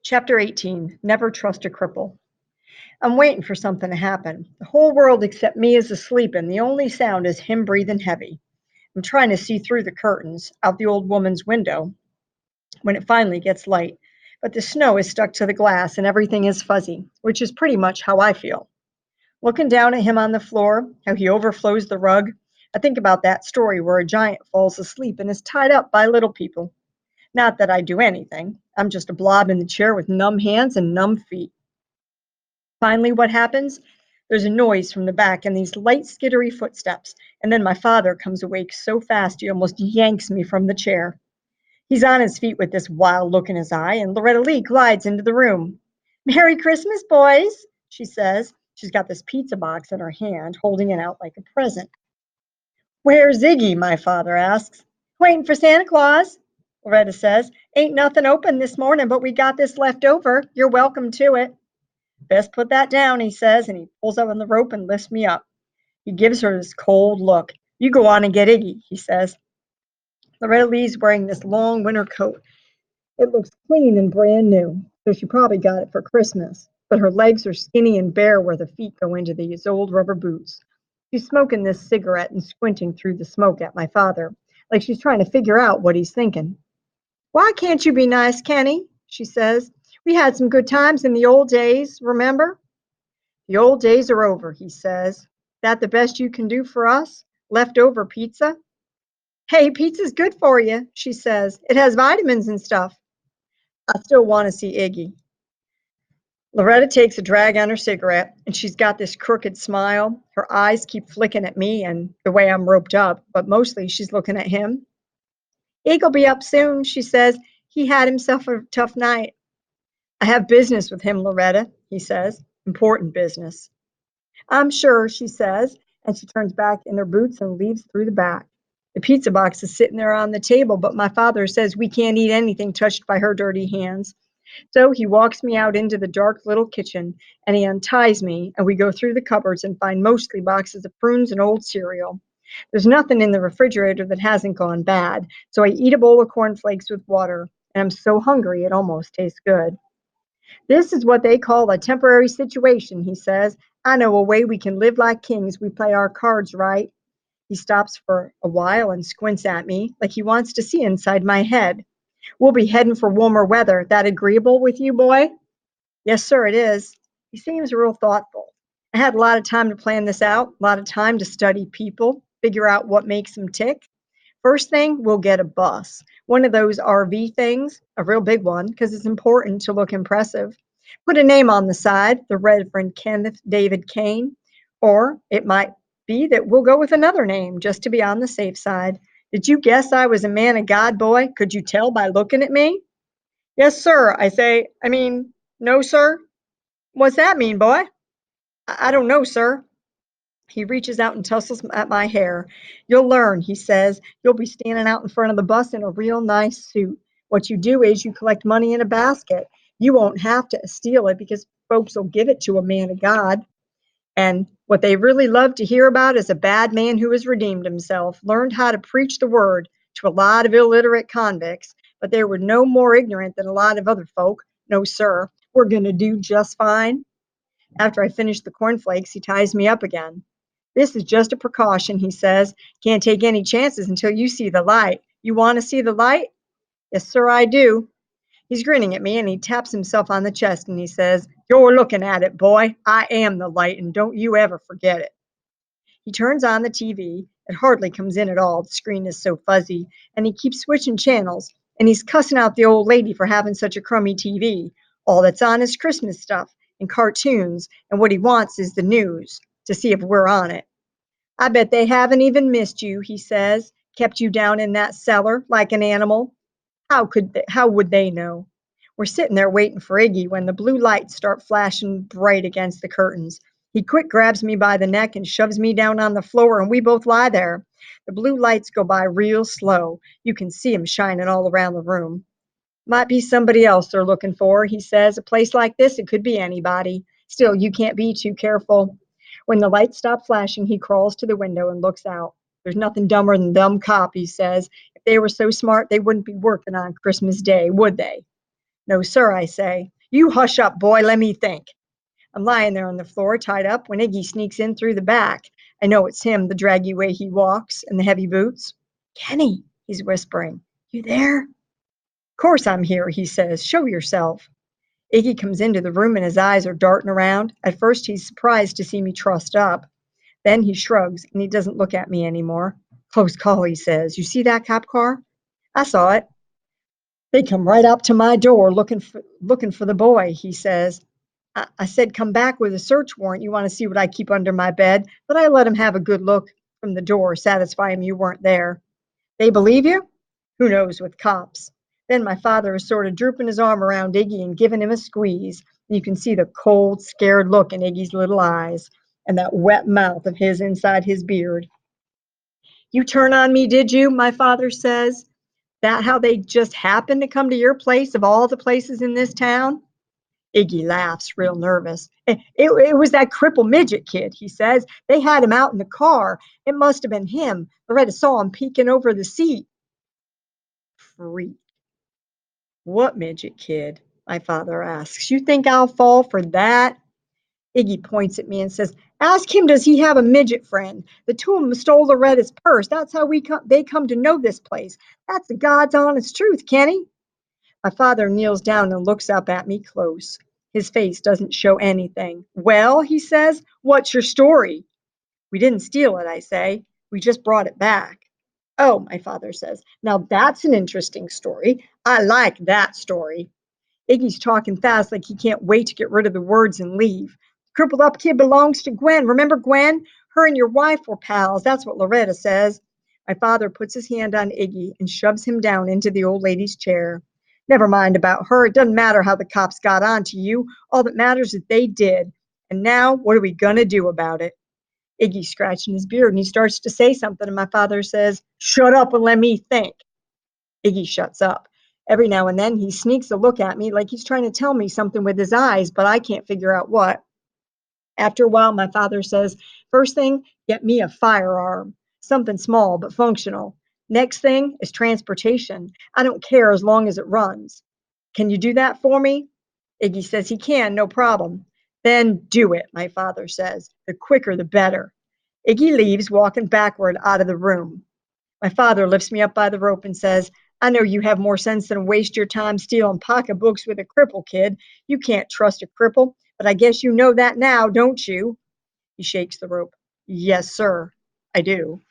Chapter 18. Never trust a cripple. I'm waiting for something to happen. The whole world except me is asleep, and the only sound is him breathing heavy. I'm trying to see through the curtains, out the old woman's window, when it finally gets light. But the snow is stuck to the glass, and everything is fuzzy, which is pretty much how I feel. Looking down at him on the floor, how he overflows the rug, I think about that story where a giant falls asleep and is tied up by little people. Not that I do anything. I'm just a blob in the chair with numb hands and numb feet. Finally, what happens? There's a noise from the back and these light, skittery footsteps, and then my father comes awake so fast he almost yanks me from the chair. He's on his feet with this wild look in his eye, and Loretta Lee glides into the room. "Merry Christmas, boys," she says. She's got this pizza box in her hand, holding it out like a present. "Where's Ziggy?" my father asks. "Waiting for Santa Claus," Loretta says. "Ain't nothing open this morning, but we got this left over. You're welcome to it." "Best put that down," he says, and he pulls up on the rope and lifts me up. He gives her this cold look. "You go on and get Iggy," he says. Loretta Lee's wearing this long winter coat. It looks clean and brand new, so she probably got it for Christmas. But her legs are skinny and bare where the feet go into these old rubber boots. She's smoking this cigarette and squinting through the smoke at my father, like she's trying to figure out what he's thinking. "Why can't you be nice, Kenny?" she says. "We had some good times in the old days, remember?" "The old days are over," he says. "That the best you can do for us? Leftover pizza?" "Hey, pizza's good for you," she says. "It has vitamins and stuff." I still want to see Iggy. Loretta takes a drag on her cigarette, and she's got this crooked smile. Her eyes keep flicking at me and the way I'm roped up, but mostly she's looking at him. "Iggy'll be up soon," she says. "He had himself a tough night." "I have business with him, Loretta," he says. "Important business." "I'm sure," she says, and she turns back in her boots and leaves through the back. The pizza box is sitting there on the table, but my father says we can't eat anything touched by her dirty hands. So he walks me out into the dark little kitchen, and he unties me, and we go through the cupboards and find mostly boxes of prunes and old cereal. There's nothing in the refrigerator that hasn't gone bad, so I eat a bowl of cornflakes with water, and I'm so hungry it almost tastes good. "This is what they call a temporary situation," he says. "I know a way we can live like kings. We play our cards right." He stops for a while and squints at me like he wants to see inside my head. "We'll be heading for warmer weather. That agreeable with you, boy?" "Yes, sir, it is." He seems real thoughtful. I had a lot of time to plan this out, a lot of time to study people, figure out what makes them tick. First thing, we'll get a bus, one of those RV things, a real big one, because it's important to look impressive. Put a name on the side, the Reverend Kenneth David Kane, or it might be that we'll go with another name just to be on the safe side. Did you guess I was a man of God, boy? Could you tell by looking at me? "Yes, sir," I say. No, sir." "What's that mean, boy?" I don't know, sir." He reaches out and tussles at my hair. "You'll learn," he says. "You'll be standing out in front of the bus in a real nice suit. What you do is you collect money in a basket. You won't have to steal it because folks will give it to a man of God. And what they really love to hear about is a bad man who has redeemed himself, learned how to preach the word to a lot of illiterate convicts, but they were no more ignorant than a lot of other folk. No, sir, we're going to do just fine." After I finish the cornflakes, he ties me up again. "This is just a precaution," he says. "Can't take any chances until you see the light. You want to see the light?" "Yes, sir, I do." He's grinning at me and he taps himself on the chest and he says, "You're looking at it, boy. I am the light, and don't you ever forget it." He turns on the TV. It hardly comes in at all. The screen is so fuzzy, and he keeps switching channels, and he's cussing out the old lady for having such a crummy TV. All that's on is Christmas stuff and cartoons, and what he wants is the news to see if we're on it. "I bet they haven't even missed you," he says. "Kept you down in that cellar like an animal. How would they know?" We're sitting there waiting for Iggy when the blue lights start flashing bright against the curtains. He quick grabs me by the neck and shoves me down on the floor, and we both lie there. The blue lights go by real slow. You can see 'em shining all around the room. "Might be somebody else they're looking for," he says. "A place like this, it could be anybody. Still, you can't be too careful." When the lights stop flashing, he crawls to the window and looks out. "There's nothing dumber than dumb cop," he says. "If they were so smart, they wouldn't be working on Christmas Day, would they?" No, sir, I say. You hush up, boy, let me think. I'm lying there on the floor, tied up, when Iggy sneaks in through the back. I know it's him, the draggy way he walks and the heavy boots. Kenny, he's whispering. You there? Course I'm here, he says. Show yourself. Iggy comes into the room and his eyes are darting around. At first, he's surprised to see me trussed up. Then he shrugs and he doesn't look at me anymore. Close call, he says. You see that cop car? I saw it. They come right up to my door looking for the boy, he says. I said, come back with a search warrant. You want to see what I keep under my bed? But I let him have a good look from the door, satisfy him you weren't there. They believe you? Who knows with cops? Then my father is sort of drooping his arm around Iggy and giving him a squeeze. You can see the cold, scared look in Iggy's little eyes and that wet mouth of his inside his beard. You turn on me, did you? My father says. That how they just happened to come to your place of all the places in this town? Iggy laughs, real nervous. It was that cripple midget kid, he says. They had him out in the car. It must have been him. Loretta saw him peeking over the seat. Freak. What midget kid? My father asks. You think I'll fall for that? Iggy points at me and says, ask him, does he have a midget friend? The two of them stole Loretta's purse. That's how they come to know this place. That's the God's honest truth, Kenny. My father kneels down and looks up at me close. His face doesn't show anything. Well, he says, what's your story? We didn't steal it, I say. We just brought it back. Oh, my father says, now that's an interesting story. I like that story. Iggy's talking fast like he can't wait to get rid of the words and leave. Crippled up kid belongs to Gwen. Remember Gwen? Her and your wife were pals. That's what Loretta says. My father puts his hand on Iggy and shoves him down into the old lady's chair. Never mind about her. It doesn't matter how the cops got on to you. All that matters is they did. And now, what are we going to do about it? Iggy's scratching his beard and he starts to say something, and my father says, shut up and let me think. Iggy shuts up. Every now and then he sneaks a look at me like he's trying to tell me something with his eyes, but I can't figure out what. After a while, my father says, first thing, get me a firearm, something small but functional. Next thing is transportation. I don't care as long as it runs. Can you do that for me? Iggy says he can, no problem. Then do it, my father says. The quicker the better. Iggy leaves, walking backward out of the room. My father lifts me up by the rope and says, I know you have more sense than to waste your time stealing pocketbooks with a cripple, kid. You can't trust a cripple, but I guess you know that now, don't you? He shakes the rope. Yes, sir, I do.